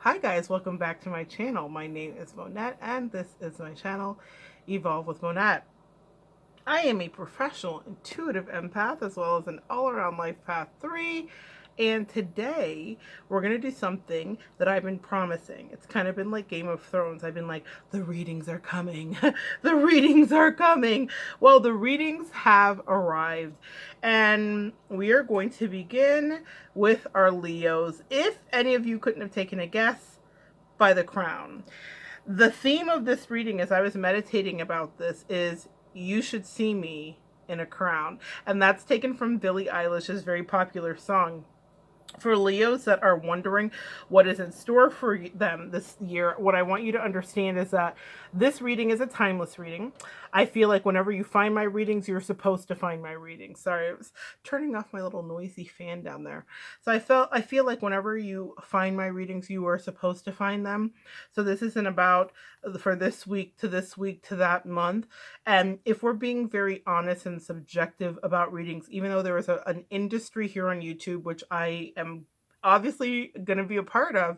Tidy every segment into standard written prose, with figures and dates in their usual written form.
Hi guys, welcome back to my channel. My name is Monette and this is my channel, Evolve with Monette. I am a professional intuitive empath as well as an all-around life path 3. And today we're going to do something that I've been promising. It's kind of been like Game of Thrones. I've been like, the readings are coming. The readings are coming. Well, the readings have arrived. And we are going to begin with our Leos. If any of you couldn't have taken a guess, by the crown. The theme of this reading, as I was meditating about this, is you should see me in a crown. And that's taken from Billie Eilish's very popular song. For Leos that are wondering what is in store for them this year, what I want you to understand is that this reading is a timeless reading. I feel like whenever you find my readings, you're supposed to find my readings. Sorry, I was turning off my little noisy fan down there. So I feel like whenever you find my readings, you are supposed to find them. So this isn't about for this week to that month. And if we're being very honest and subjective about readings, even though there is an industry here on YouTube, which I am obviously going to be a part of,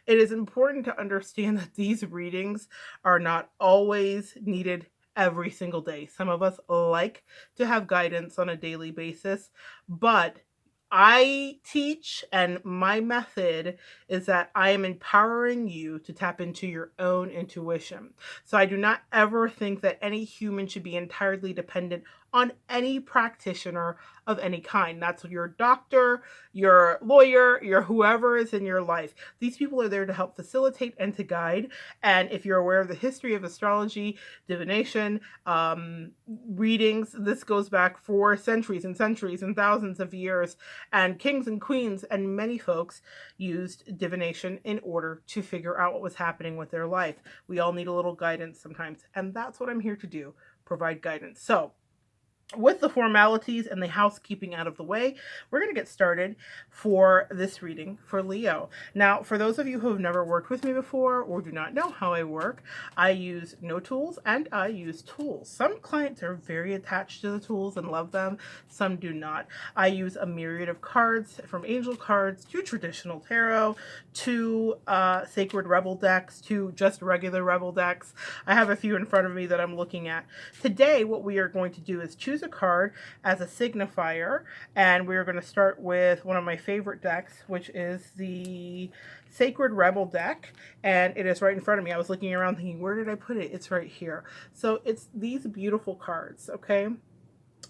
it is important to understand that these readings are not always needed every single day. Some of us like to have guidance on a daily basis, but I teach, and my method is that I am empowering you to tap into your own intuition. So I do not ever think that any human should be entirely dependent on any practitioner of any kind. That's your doctor, your lawyer, your whoever is in your life. These people are there to help facilitate and to guide. And if you're aware of the history of astrology, divination, readings, this goes back for centuries and centuries and thousands of years. And kings and queens and many folks used divination in order to figure out what was happening with their life. We all need a little guidance sometimes. And that's what I'm here to do, provide guidance. So, with the formalities and the housekeeping out of the way, we're going to get started for this reading for Leo. Now, for those of you who have never worked with me before or do not know how I work, I use no tools and I use tools. Some clients are very attached to the tools and love them. Some do not. I use a myriad of cards, from angel cards to traditional tarot to sacred rebel decks to just regular rebel decks. I have a few in front of me that I'm looking at. Today, what we are going to do is choose a card as a signifier, and we're going to start with one of my favorite decks, which is the Sacred Rebel deck, and it is right in front of me. I was looking around thinking, where did I put it? It's right here. So it's these beautiful cards, okay?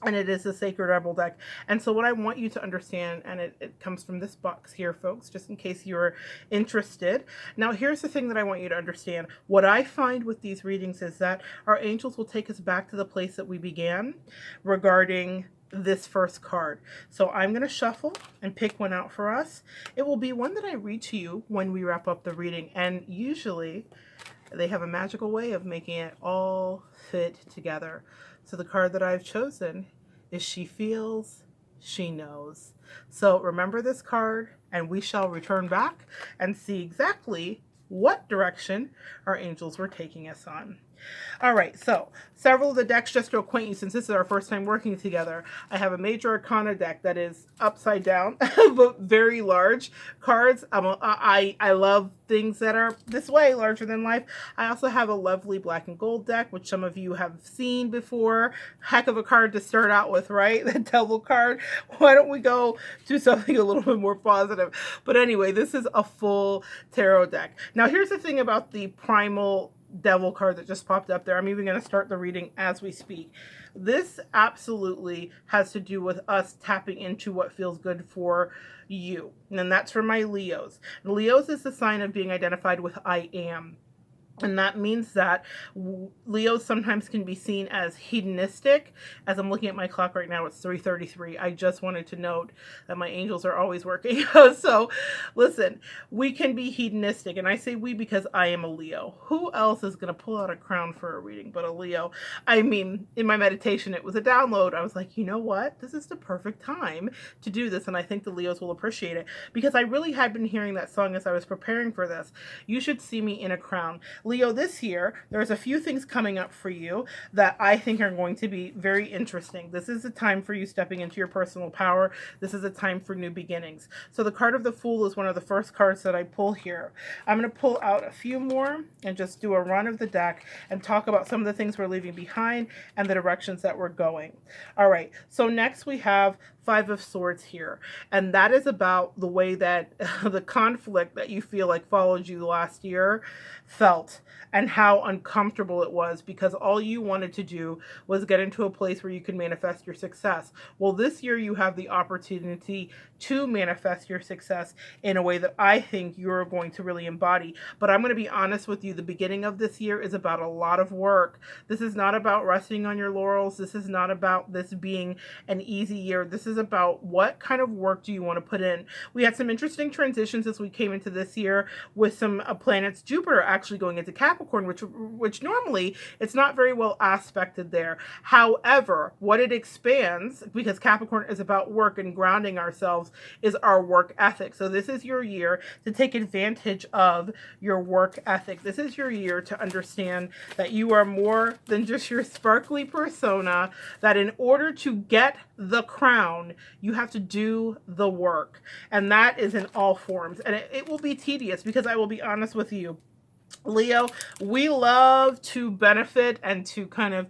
And it is the Sacred Rebel deck. And so what I want you to understand, and it comes from this box here, folks, just in case you're interested. Now, here's the thing that I want you to understand. What I find with these readings is that our angels will take us back to the place that we began regarding this first card. So I'm going to shuffle and pick one out for us. It will be one that I read to you when we wrap up the reading. And usually they have a magical way of making it all fit together. So the card that I've chosen is She Feels, She Knows. So remember this card, and we shall return back and see exactly what direction our angels were taking us on. All right, so several of the decks, just to acquaint you, since this is our first time working together, I have a Major Arcana deck that is upside down, but very large cards. I love things that are this way, larger than life. I also have a lovely black and gold deck, which some of you have seen before. Heck of a card to start out with, right? The devil card. Why don't we go to something a little bit more positive? But anyway, this is a full tarot deck. Now, here's the thing about the primal devil card that just popped up there. I'm even going to start the reading as we speak. This absolutely has to do with us tapping into what feels good for you. And that's for my Leos. Leos is the sign of being identified with I am. And that means that Leos sometimes can be seen as hedonistic. As I'm looking at my clock right now, it's 3:33. I just wanted to note that my angels are always working. So listen, we can be hedonistic. And I say we because I am a Leo. Who else is going to pull out a crown for a reading but a Leo? I mean, in my meditation, it was a download. I was like, you know what? This is the perfect time to do this. And I think the Leos will appreciate it, because I really had been hearing that song as I was preparing for this. You should see me in a crown. Leo, this year, there's a few things coming up for you that I think are going to be very interesting. This is a time for you stepping into your personal power. This is a time for new beginnings. So the card of the Fool is one of the first cards that I pull here. I'm going to pull out a few more and just do a run of the deck and talk about some of the things we're leaving behind and the directions that we're going. All right, so next we have Five of Swords here, and that is about the way that the conflict that you feel like followed you last year felt, and how uncomfortable it was because all you wanted to do was get into a place where you could manifest your success. Well, this year you have the opportunity to manifest your success in a way that I think you're going to really embody. But I'm going to be honest with you, the beginning of this year is about a lot of work. This is not about resting on your laurels. This is not about this being an easy year. This is about what kind of work do you want to put in. We had some interesting transitions as we came into this year with some planets, Jupiter actually going into Capricorn, which normally it's not very well aspected there. However, what it expands, because Capricorn is about work and grounding ourselves, is our work ethic. So this is your year to take advantage of your work ethic. This is your year to understand that you are more than just your sparkly persona, that in order to get the crown, you have to do the work. And that is in all forms. And it will be tedious because I will be honest with you, Leo, we love to benefit and to kind of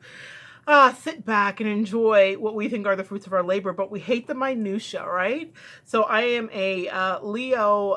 sit back and enjoy what we think are the fruits of our labor, but we hate the minutia, right? So I am a Leo,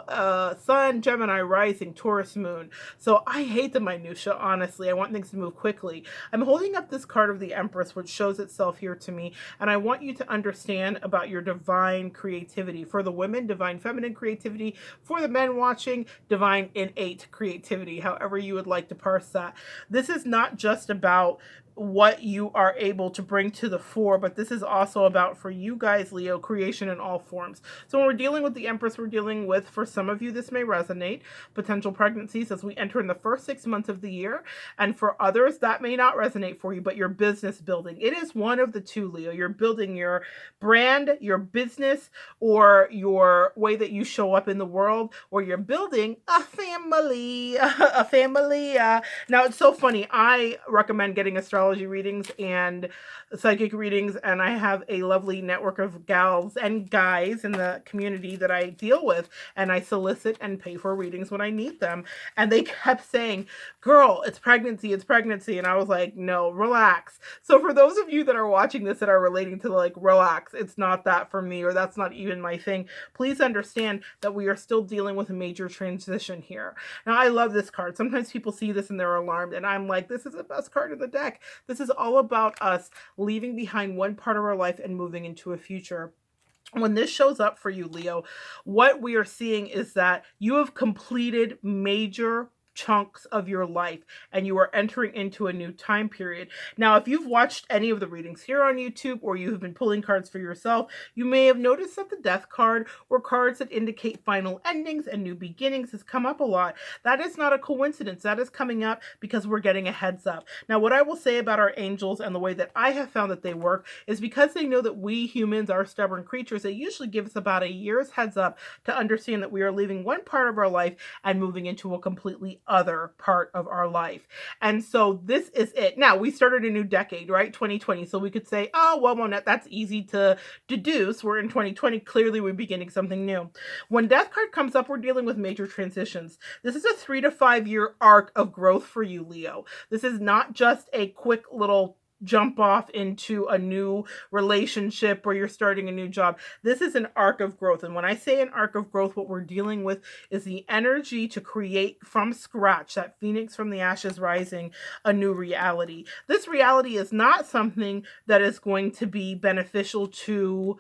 Sun, Gemini, Rising, Taurus, Moon. So I hate the minutia, honestly. I want things to move quickly. I'm holding up this card of the Empress, which shows itself here to me, and I want you to understand about your divine creativity. For the women, divine feminine creativity. For the men watching, divine innate creativity, however you would like to parse that. This is not just about what you are able to bring to the fore, but this is also about, for you guys, Leo, creation in all forms. So when we're dealing with the Empress, we're dealing with, for some of you this may resonate, potential pregnancies as we enter in the first 6 months of the year, and for others that may not resonate for you, but your business building. It is one of the two, Leo. You're building your brand, your business, or your way that you show up in the world, or you're building a family, a family. Now it's so funny, I recommend getting astrology readings and psychic readings, and I have a lovely network of gals and guys in the community that I deal with, and I solicit and pay for readings when I need them. And they kept saying, girl, it's pregnancy, and I was like, no, relax. So for those of you that are watching this that are relating to like, relax, it's not that for me, or that's not even my thing, please understand that we are still dealing with a major transition here. Now I love this card. Sometimes people see this and they're alarmed, and I'm like, this is the best card of the deck. This is all about us leaving behind one part of our life and moving into a future. When this shows up for you, Leo, what we are seeing is that you have completed major chunks of your life and you are entering into a new time period. Now, if you've watched any of the readings here on YouTube, or you have been pulling cards for yourself, you may have noticed that the Death card, or cards that indicate final endings and new beginnings, has come up a lot. That is not a coincidence. That is coming up because we're getting a heads up. Now, what I will say about our angels and the way that I have found that they work is because they know that we humans are stubborn creatures, they usually give us about a year's heads up to understand that we are leaving one part of our life and moving into a completely other part of our life. And so this is it. Now, we started a new decade, right? 2020. So we could say, oh, well, Monette, that's easy to deduce. We're in 2020. Clearly, we're beginning something new. When Death card comes up, we're dealing with major transitions. This is a 3 to 5 year arc of growth for you, Leo. This is not just a quick little jump off into a new relationship where you're starting a new job. This is an arc of growth. And when I say an arc of growth, what we're dealing with is the energy to create from scratch, that phoenix from the ashes rising, a new reality. This reality is not something that is going to be beneficial to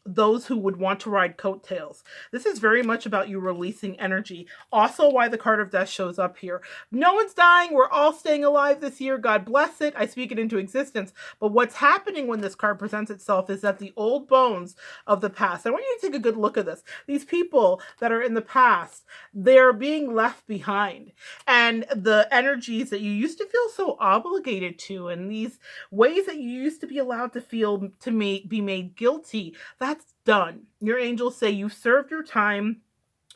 those who would want to ride coattails. This is very much about you releasing energy. Also, why the card of death shows up here. No one's dying. We're all staying alive this year. God bless it. I speak it into existence. But what's happening when this card presents itself is that the old bones of the past, I want you to take a good look at this. These people that are in the past, they're being left behind. And the energies that you used to feel so obligated to, and these ways that you used to be allowed to feel to be made guilty, that's done. Your angels say you've served your time.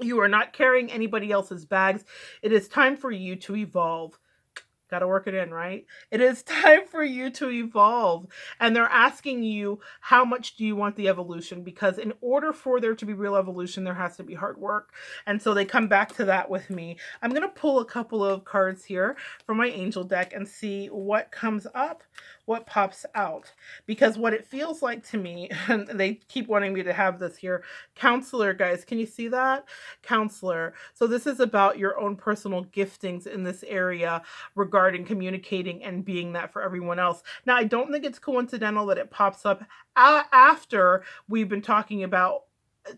You are not carrying anybody else's bags. It is time for you to evolve. Got to work it in, right? It is time for you to evolve. And they're asking you, how much do you want the evolution? Because in order for there to be real evolution, there has to be hard work. And so they come back to that with me. I'm going to pull a couple of cards here from my angel deck and see what comes up, what pops out. Because what it feels like to me, and they keep wanting me to have this here, counselor, guys, can you see that? Counselor. So this is about your own personal giftings in this area regarding communicating and being that for everyone else. Now, I don't think it's coincidental that it pops up after we've been talking about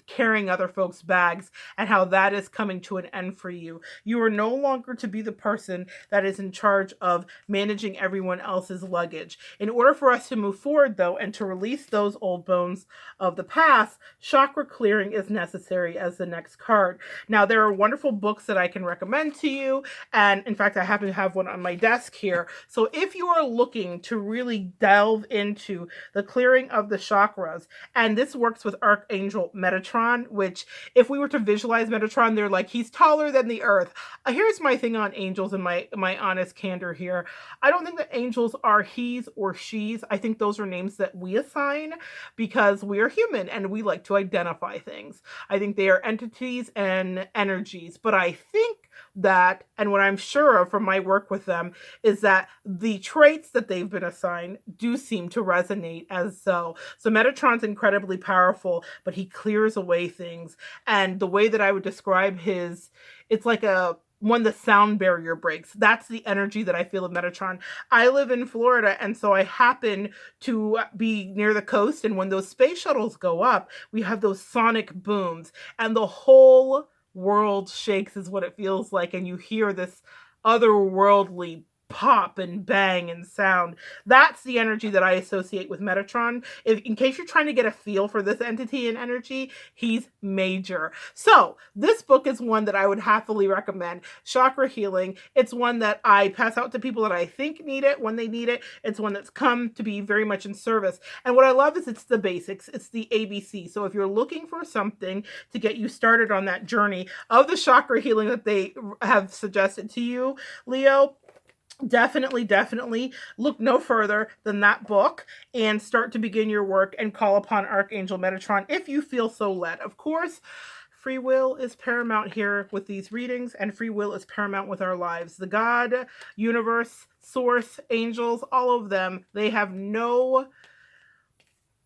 carrying other folks' bags and how that is coming to an end for you. You are no longer to be the person that is in charge of managing everyone else's luggage. In order for us to move forward, though, and to release those old bones of the past, chakra clearing is necessary as the next card. Now, there are wonderful books that I can recommend to you, and in fact, I happen to have one on my desk here. So if you are looking to really delve into the clearing of the chakras, and this works with Archangel Metatron, which if we were to visualize Metatron, they're like, he's taller than the earth. Here's my thing on angels and my honest candor here. I don't think that angels are he's or she's. I think those are names that we assign because we are human and we like to identify things. I think they are entities and energies, but I think that, and what I'm sure of from my work with them, is that the traits that they've been assigned do seem to resonate as so. So Metatron's incredibly powerful, but he clears away things. And the way that I would describe it's like when the sound barrier breaks. That's the energy that I feel of Metatron. I live in Florida, and so I happen to be near the coast, and when those space shuttles go up, we have those sonic booms, and the whole world shakes is what it feels like, and you hear this otherworldly pop and bang and sound. That's the energy that I associate with Metatron. In case you're trying to get a feel for this entity and energy, he's major. So this book is one that I would happily recommend. Chakra healing. It's one that I pass out to people that I think need it when they need it. It's one that's come to be very much in service. And what I love is it's the basics. It's the ABC. So if you're looking for something to get you started on that journey of the chakra healing that they have suggested to you, Leo, definitely look no further than that book and start to begin your work and call upon Archangel Metatron if you feel so led. Of course, free will is paramount here with these readings, and free will is paramount with our lives. The God, universe, source, angels, all of them, they have no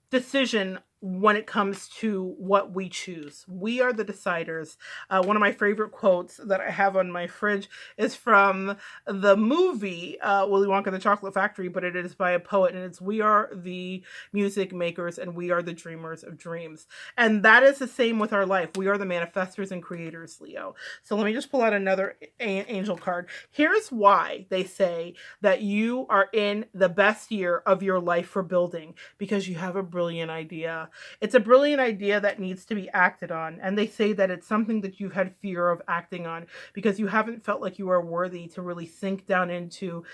decision when it comes to what we choose. We are the deciders. One of my favorite quotes that I have on my fridge is from the movie Willy Wonka and the Chocolate Factory, but it is by a poet, and it's, "We are the music makers and we are the dreamers of dreams." And that is the same with our life. We are the manifestors and creators, Leo. So let me just pull out another angel card. Here's why they say that you are in the best year of your life for building, because you have a brilliant idea. It's a brilliant idea that needs to be acted on. And they say that it's something that you've had fear of acting on because you haven't felt like you are worthy to really sink down into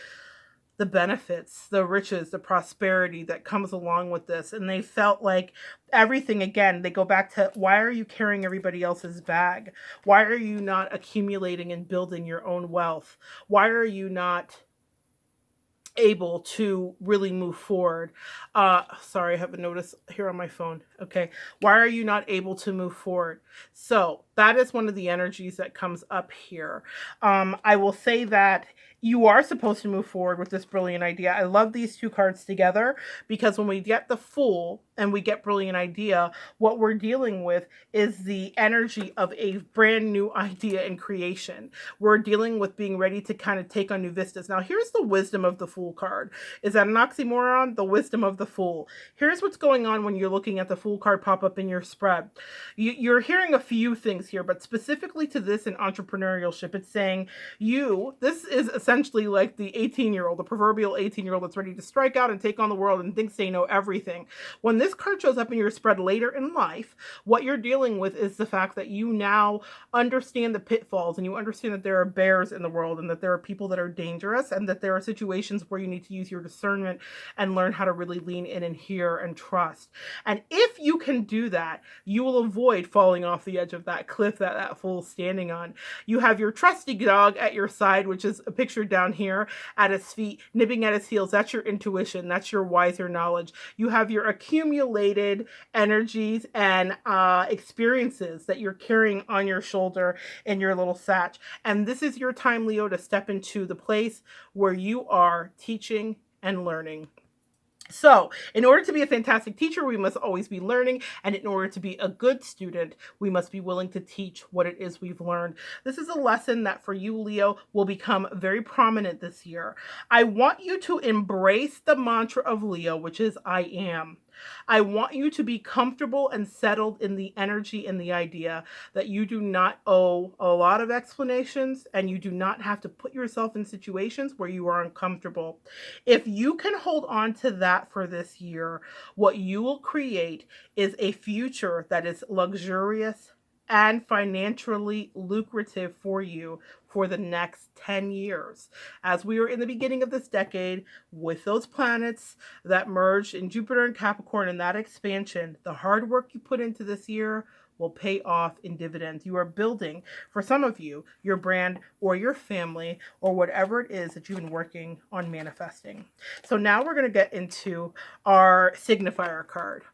the benefits, the riches, the prosperity that comes along with this. And they felt like everything, again, they go back to, why are you carrying everybody else's bag? Why are you not accumulating and building your own wealth? Why are you not able to really move forward? Sorry, I have a notice here on my phone. Okay. Why are you not able to move forward? So that is one of the energies that comes up here. I will say that you are supposed to move forward with this brilliant idea. I love these two cards together because when we get the Fool and we get brilliant idea, what we're dealing with is the energy of a brand new idea and creation. We're dealing with being ready to kind of take on new vistas. Now, here's the wisdom of the Fool card. Is that an oxymoron? The wisdom of the Fool. Here's what's going on when you're looking at the Fool card pop up in your spread. You're hearing a few things here, but specifically to this in entrepreneurship, it's saying this is essentially like the 18-year-old, the proverbial 18-year-old that's ready to strike out and take on the world and thinks they know everything. When this card shows up in your spread later in life, what you're dealing with is the fact that you now understand the pitfalls and you understand that there are bears in the world and that there are people that are dangerous and that there are situations where you need to use your discernment and learn how to really lean in and hear and trust. And if you can do that, you will avoid falling off the edge of that cliff that that fool's standing on. You have your trusty dog at your side, which is pictured down here at his feet, nipping at his heels. That's your intuition. That's your wiser knowledge. You have your accumulated energies and experiences that you're carrying on your shoulder in your little satch. And this is your time, Leo, to step into the place where you are teaching and learning. So, in order to be a fantastic teacher, we must always be learning. And in order to be a good student, we must be willing to teach what it is we've learned. This is a lesson that for you, Leo, will become very prominent this year. I want you to embrace the mantra of Leo, which is I am. I want you to be comfortable and settled in the energy and the idea that you do not owe a lot of explanations and you do not have to put yourself in situations where you are uncomfortable. If you can hold on to that for this year, what you will create is a future that is luxurious and financially lucrative for you for the next 10 years. As we are in the beginning of this decade, with those planets that merged in Jupiter and Capricorn and that expansion, the hard work you put into this year will pay off in dividends. You are building, for some of you, your brand or your family or whatever it is that you've been working on manifesting. So now we're going to get into our signifier card.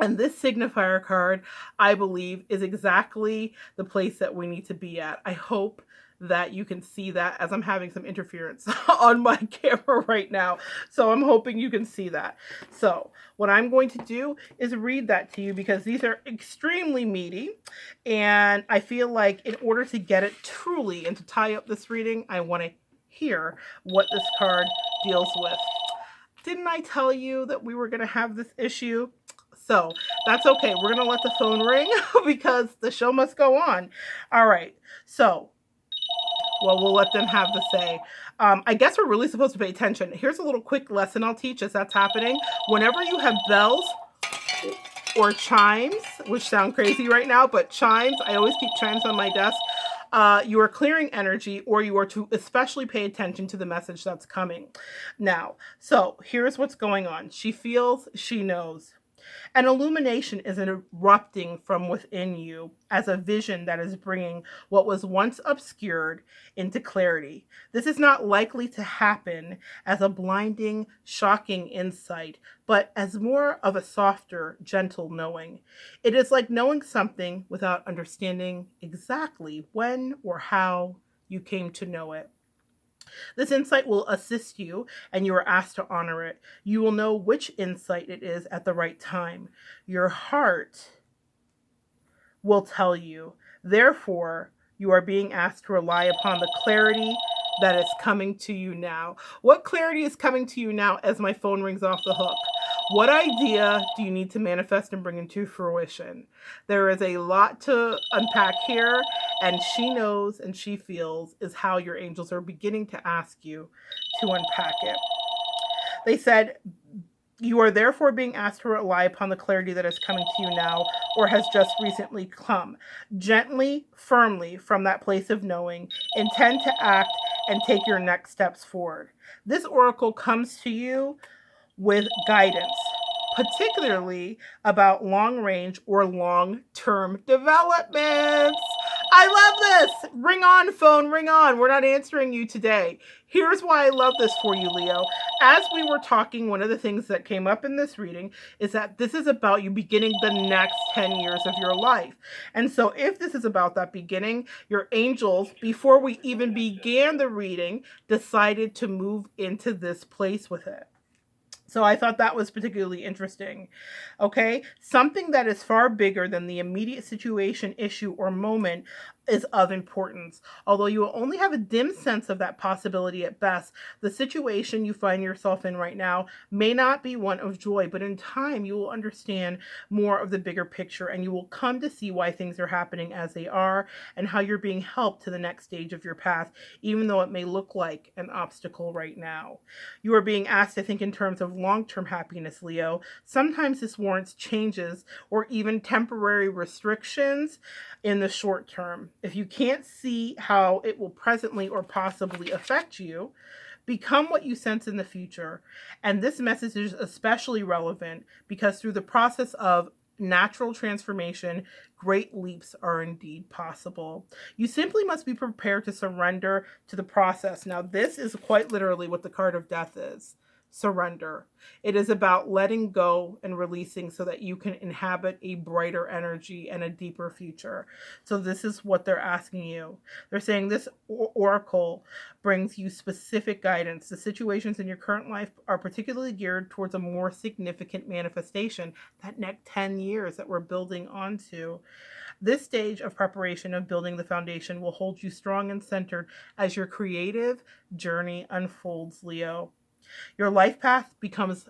And this signifier card, I believe, is exactly the place that we need to be at. I hope that you can see that as I'm having some interference on my camera right now. So I'm hoping you can see that. So what I'm going to do is read that to you because these are extremely meaty. And I feel like in order to get it truly and to tie up this reading, I want to hear what this card deals with. Didn't I tell you that we were going to have this issue? So that's okay. We're going to let the phone ring because the show must go on. All right. So, well, we'll let them have the say. I guess we're really supposed to pay attention. Here's a little quick lesson I'll teach as that's happening. Whenever you have bells or chimes, which sound crazy right now, but chimes, I always keep chimes on my desk. You are clearing energy, or you are to especially pay attention to the message that's coming. Now, so here's what's going on. She feels, she knows. An illumination is erupting from within you as a vision that is bringing what was once obscured into clarity. This is not likely to happen as a blinding, shocking insight, but as more of a softer, gentle knowing. It is like knowing something without understanding exactly when or how you came to know it. This insight will assist you, and you are asked to honor it. You will know which insight it is at the right time. Your heart will tell you. Therefore, you are being asked to rely upon the clarity that is coming to you now. What clarity is coming to you now as my phone rings off the hook? What idea do you need to manifest and bring into fruition? There is a lot to unpack here, and she knows and she feels is how your angels are beginning to ask you to unpack it. They said, you are therefore being asked to rely upon the clarity that is coming to you now or has just recently come. Gently, firmly from that place of knowing, intend to act and take your next steps forward. This oracle comes to you with guidance, particularly about long-range or long-term developments. I love this. Ring on, phone, ring on. We're not answering you today. Here's why I love this for you, Leo. As we were talking, one of the things that came up in this reading is that this is about you beginning the next 10 years of your life. And so if this is about that beginning, your angels, before we even began the reading, decided to move into this place with it. So I thought that was particularly interesting. Okay, something that is far bigger than the immediate situation, issue, or moment is of importance. Although you will only have a dim sense of that possibility at best, the situation you find yourself in right now may not be one of joy, but in time you will understand more of the bigger picture and you will come to see why things are happening as they are and how you're being helped to the next stage of your path, even though it may look like an obstacle right now. You are being asked to think in terms of long-term happiness, Leo. Sometimes this warrants changes or even temporary restrictions in the short term. If you can't see how it will presently or possibly affect you, become what you sense in the future. And this message is especially relevant because through the process of natural transformation, great leaps are indeed possible. You simply must be prepared to surrender to the process. Now, this is quite literally what the card of death is: surrender. It is about letting go and releasing so that you can inhabit a brighter energy and a deeper future. So, this is what they're asking you. They're saying this oracle brings you specific guidance. The situations in your current life are particularly geared towards a more significant manifestation, that next 10 years that we're building onto. This stage of preparation of building the foundation will hold you strong and centered as your creative journey unfolds, Leo. Your life path becomes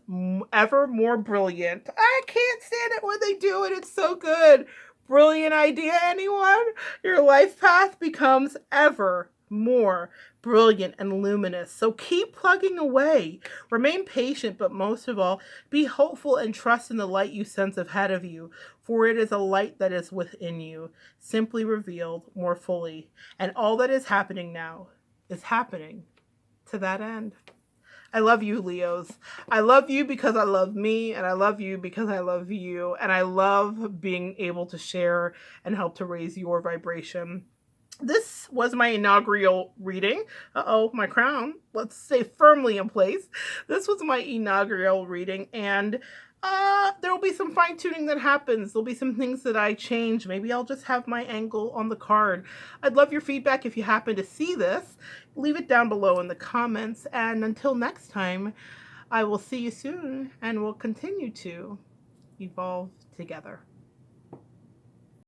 ever more brilliant. I can't stand it when they do it. It's so good. Brilliant idea, anyone? Your life path becomes ever more brilliant and luminous. So keep plugging away. Remain patient, but most of all, be hopeful and trust in the light you sense ahead of you, for it is a light that is within you, simply revealed more fully. And all that is happening now is happening to that end. I love you, Leos. I love you because I love me, and I love you because I love you, and I love being able to share and help to raise your vibration. This was my inaugural reading. Uh-oh, my crown, let's say, firmly in place. This was my inaugural reading, and there will be some fine tuning that happens. There'll be some things that I change. Maybe I'll just have my angle on the card. I'd love your feedback if you happen to see this. Leave it down below in the comments. And until next time, I will see you soon, and we'll continue to evolve together.